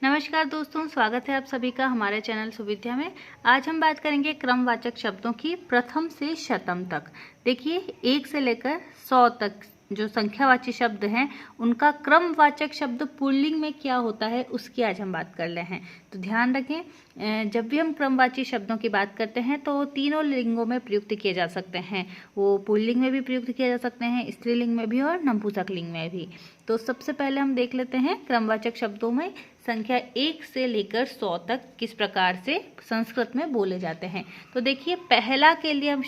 नमस्कार दोस्तों, स्वागत है आप सभी का हमारे चैनल सुविद्या में। आज हम बात करेंगे क्रमवाचक शब्दों की प्रथम से शतम तक। देखिए 1 से लेकर 100 तक जो संख्यावाची शब्द हैं उनका क्रमवाचक शब्द पुल्लिंग में क्या होता है उसकी आज हम बात कर रहे हैं। तो ध्यान रखें, जब भी हम क्रमवाची शब्दों की बात करते हैं तो तीनों लिंगों में प्रयुक्त किए जा सकते हैं। वो पुल्लिंग में भी प्रयुक्त किए जा सकते हैं, स्त्रीलिंग में भी और नपुंसक लिंग में भी। तो सबसे पहले हम देख लेते हैं क्रमवाचक शब्दों में संख्या 1 से लेकर 100 तक किस प्रकार से संस्कृत में बोले जाते हैं। तो देखिए पहला के लिए हम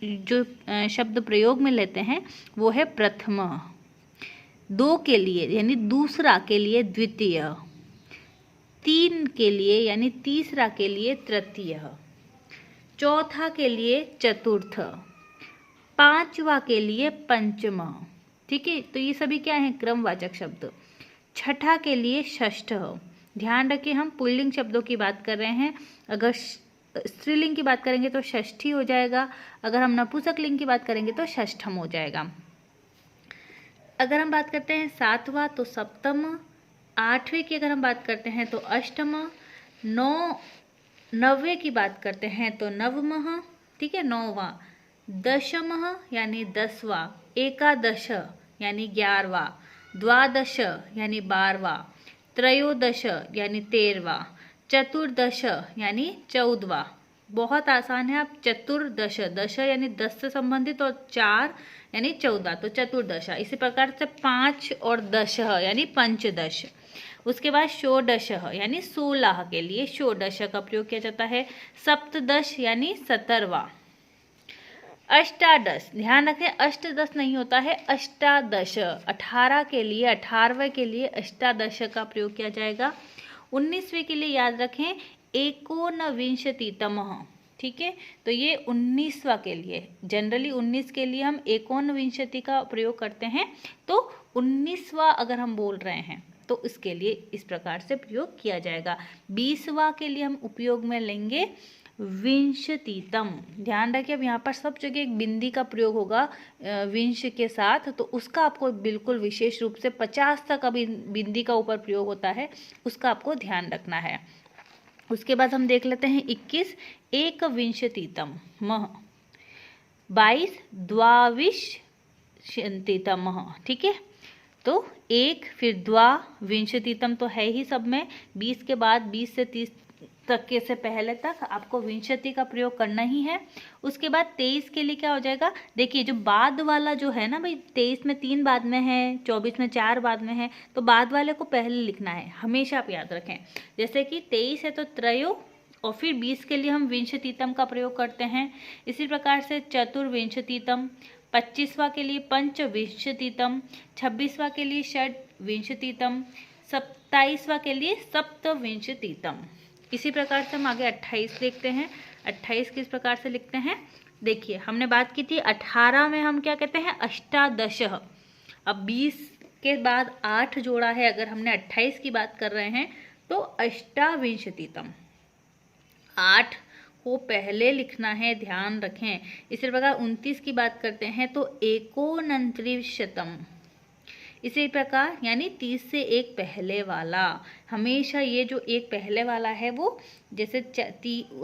जो शब्द प्रयोग में लेते हैं वो है प्रथम। 2 के लिए यानी दूसरा के लिए द्वितीय। 3 के लिए यानी तीसरा के लिए तृतीय। चौथा के लिए चतुर्थ। 5वां के लिए पंचम। ठीक है, तो ये सभी क्या है क्रमवाचक शब्द। छठा के लिए षष्ठ। ध्यान रखिए हम पुल्लिंग शब्दों की बात कर रहे हैं। अगर स्त्रीलिंग की बात करेंगे तो षष्ठी हो जाएगा, अगर हम नपुंसक लिंग की बात करेंगे तो षष्ठम हो जाएगा। अगर हम बात करते हैं 7वां तो सप्तम। 8वें की अगर हम बात करते हैं तो अष्टम। 9वें की बात करते हैं तो नवमः। ठीक है, 9वां। 10मः यानी 10वां। एकादश यानी 11वां। द्वादश यानी 12वां। त्रयोदश यानी 13वां। चतुर्दश यानी 14वां। बहुत आसान है। आप चतुर्दश, दश यानी 10 से संबंधित और 4 यानी 14, तो चतुर्दश। इसी प्रकार से 5 और 10 यानी पंचदश। उसके बाद षोडश यानी 16 के लिए षोडश का प्रयोग किया जाता है। सप्तदश यानी 17वां। अष्टादश, ध्यान रखें अष्टदश नहीं होता है, अष्टादश। 18 के लिए 18वें के लिए अष्टादश का प्रयोग किया जाएगा। 19वें के लिए याद रखें एकोनविंशतितमः। ठीक है, तो ये 19वां के लिए, जनरली 19 के लिए हम एकोनविंशति का प्रयोग करते हैं। तो 19वां अगर हम बोल रहे हैं तो इसके लिए इस प्रकार से प्रयोग किया जाएगा। 20वां के लिए हम उपयोग में लेंगे विंशतितम। ध्यान रखिए अब यहाँ पर सब जगह एक बिंदी का प्रयोग होगा विंश के साथ, तो उसका आपको बिल्कुल विशेष रूप से 50 तक अभी बिंदी का ऊपर प्रयोग होता है, उसका आपको ध्यान रखना है। उसके बाद हम देख लेते हैं 21 एकविंशतितम मह। 22 द्वाविंशतितम। ठीक है, तो 1 फिर द्वाविंशतितम तो है ही सब में। 20 के बाद 20 से 30 तक के से पहले तक आपको विंशति का प्रयोग करना ही है। उसके बाद 23 के लिए क्या हो जाएगा, देखिए जो बाद वाला जो है ना भाई, 23 में 3 बाद में है, 24 में 4 बाद में है, तो बाद वाले को पहले लिखना है, हमेशा आप याद रखें। जैसे कि 23 है तो त्रयो, और फिर 20 के लिए हम विंशतितम का प्रयोग करते हैं। इसी प्रकार से चतुर्विंशतितम। 25वां के लिए पंचविंशतितम। 26वां के लिए षड्विंशतितम। 27वां के लिए सप्तविंशतितम। इसी प्रकार से हम आगे 28 देखते हैं। 28 किस प्रकार से लिखते हैं, देखिए हमने बात की थी 18 में हम क्या कहते हैं अष्टादश। अब 20 के बाद 8 जोड़ा है, अगर हमने 28 की बात कर रहे हैं तो अष्टाविंशतितम। 8 को पहले लिखना है, ध्यान रखें। इसी प्रकार 29 की बात करते हैं तो एकोनत्रिशतम। इसी प्रकार यानी 30 से एक पहले वाला, हमेशा ये जो एक पहले वाला है वो, जैसे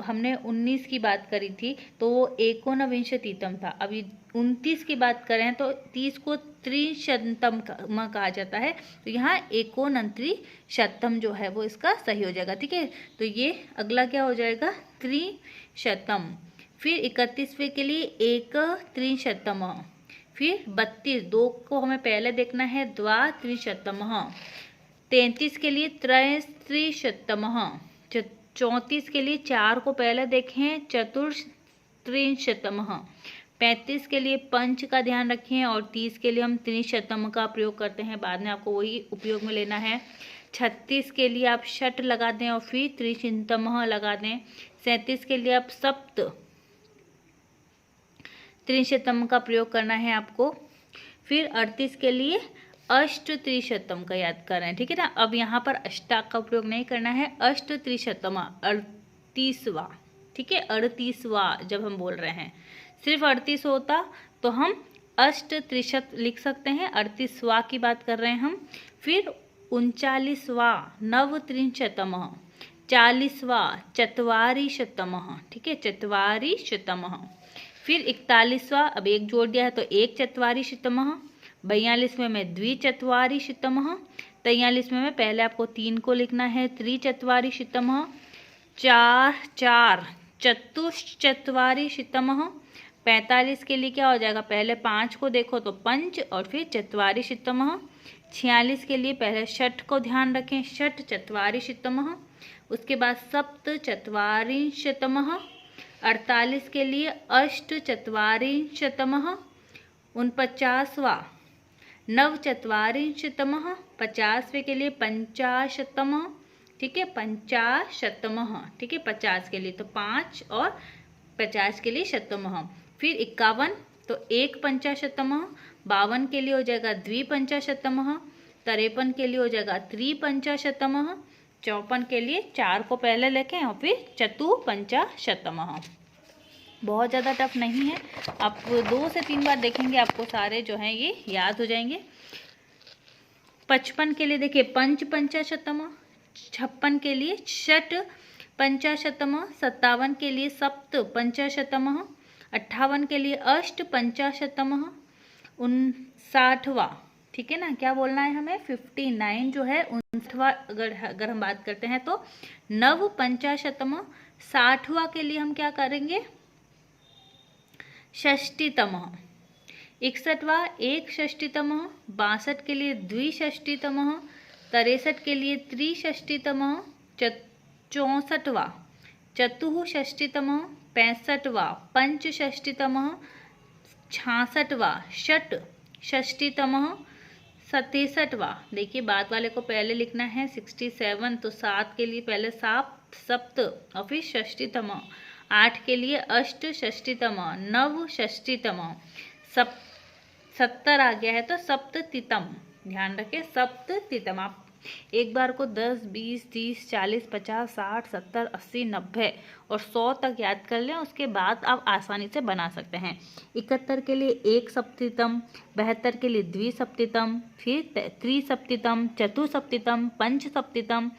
हमने 19 की बात करी थी तो वो एकोनविंशतितम था। अभी 29 की बात करें तो 30 को त्रिशतम कहा जाता है, तो यहाँ एकोनत्रिशतम जो है वो इसका सही हो जाएगा। ठीक है, तो ये अगला क्या हो जाएगा त्रिशतम। फिर 31वें के लिए एक त्रिशतम। फिर 32, 2 को हमें पहले देखना है द्वात्रिशतमः। 33 के लिए त्रयस्त्रिशतमः। 34 के लिए 4 को पहले देखें चतुस्त्रिशतमः। 35 के लिए पंच का ध्यान रखें, और 30 के लिए हम त्रिशतम का प्रयोग करते हैं, बाद में आपको वही उपयोग में लेना है। 36 के लिए आप षट लगा दें और फिर त्रिशतमः लगा दें। 37 के लिए आप सप्त त्रिशतम का प्रयोग करना है आपको। फिर 38 के लिए अष्ट त्रिशतम का याद कर रहे हैं। ठीक है ना, अब यहाँ पर अष्टाक का प्रयोग नहीं करना है, अष्ट त्रिशतम 38वां। ठीक है, 38वां जब हम बोल रहे हैं, सिर्फ 38 होता तो हम अष्ट त्रिशत लिख सकते हैं, 38वां की बात कर रहे हैं हम। फिर 39वां नवत्रिंशतमः, 40वां चत्वारिशतमः, ठीक है, चत्वारिशतमः। फिर 41वां, अब एक जोड़ दिया है तो एक चत्वारिशतमः। 42वें में द्विचत्वारिशतमः। 43वें में पहले आपको 3 को लिखना है, त्रिचत्वारिशतमः। 4 चतुश्चत्वारिशतमः। 45 के लिए क्या हो जाएगा, पहले 5 को देखो तो पंच और फिर चत्वारिशतमः। 46 के लिए पहले षठ को ध्यान रखें, षठ चत्वारिशतमः। उसके बाद सप्त चत्वारिंशतमः। 48 के लिए अष्ट चत्वारिंशतमः। 49वां नवचत्वारिंशतमः। 50वें के लिए पंचाशतमः, ठीक है, पंचाशतमः, ठीक है, 50 के लिए तो 5 और 50 के लिए शतमः। फिर 51 तो एक पंचाशतमः। 52 के लिए हो जाएगा द्विपंचाशतमः। 53 के लिए हो जाएगा त्रिपंचाशतमः। 54 के लिए 4 को पहले लिखें और फिर चतुपंचाशतमः। बहुत ज़्यादा टफ नहीं है, आप 2 से 3 बार देखेंगे आपको सारे जो हैं ये याद हो जाएंगे। 55 के लिए देखिए पंच पंचाशतमः। 56 के लिए षट पंचाशतमः। 57 के लिए सप्त पंचाशतमः। 58 के लिए अष्ट पंचाशतमः। 59वां, ठीक है ना, क्या बोलना है हमें, 59 जो है 59वां अगर हम बात करते हैं तो नव पंचाशतमः। 60वां के लिए हम क्या करेंगे, षष्टितमः। 61वां एक षष्टितमः। 62 के लिए द्विषष्टितमः। 63 के लिए त्रिषष्टितमः। 64वां चतुःषष्टितमः। 65वां पंचषष्टितमः। 66वां षट षष्टितमः। 67वां, देखिए बाद वाले को पहले लिखना है 67, तो 7 के लिए पहले सप्त और फिर षष्टितमः। 8 के लिए अष्ट षष्टितमः, नव षष्टितमः। 70 आ गया है तो सप्ततितम, ध्यान रखें सप्ततितम। आप एक बार को 10, 20, 30, 40, 50, 60, 70, 80, 90 और 100 तक याद कर लें, उसके बाद आप आसानी से बना सकते हैं। 71 के लिए एक सप्तितम। 72 के लिए द्विसप्तितम। फिर त्रिसप्तितम, चतुसप्तितम, पंचसप्तितम,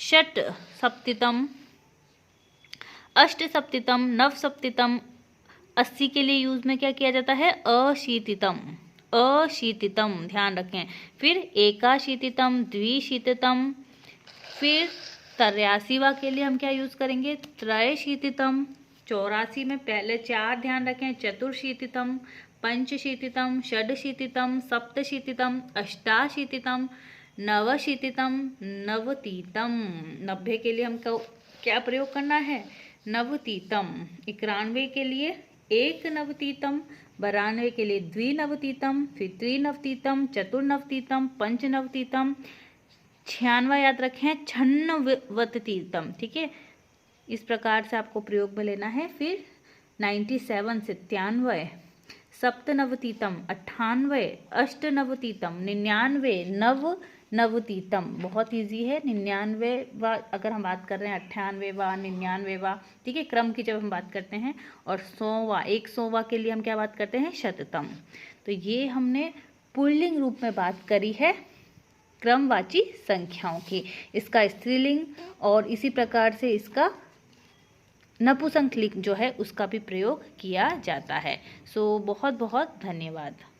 षट सप्तितम, अष्ट सप्तितम, नव सप्तितम। 80 के लिए यूज में क्या किया जाता है, अशीतितम, अशीतितम, ध्यान रखें। फिर एकाशीतितम, द्विशीतितम। फिर 83वां के लिए हम क्या यूज करेंगे, त्रयशीतितम। 84 में पहले 4 ध्यान रखें, चतुर्शीतितम, पंचशीतितम, षडशीतितम, सप्तशीतितम, अष्टाशीतितम, नवशीतितम, नवतीतम। 90 के लिए हमको क्या प्रयोग करना है, नवतीतम। 91 के लिए एक नवतीतम। 92 के लिए द्विनवतीतम, फिर त्रिनवतीतम, चतुर्नवतीतम, पंचनवतीतम। 96 याद रखें छन्नवतीतम, ठीक है, इस प्रकार से आपको प्रयोग में लेना है। फिर 97 97, सप्तनवतीतम, 98, अष्टनवतीतम, 99, नवतीतम। बहुत इजी है। 99वां अगर हम बात कर रहे हैं, 98वां, 99वां, ठीक है, क्रम की जब हम बात करते हैं। और 100वां 100वां के लिए हम क्या बात करते हैं, शततम। तो ये हमने पुल्लिंग रूप में बात करी है क्रमवाची संख्याओं की। इसका स्त्रीलिंग और इसी प्रकार से इसका नपुंसकलिंग जो है उसका भी प्रयोग किया जाता है। सो बहुत बहुत धन्यवाद।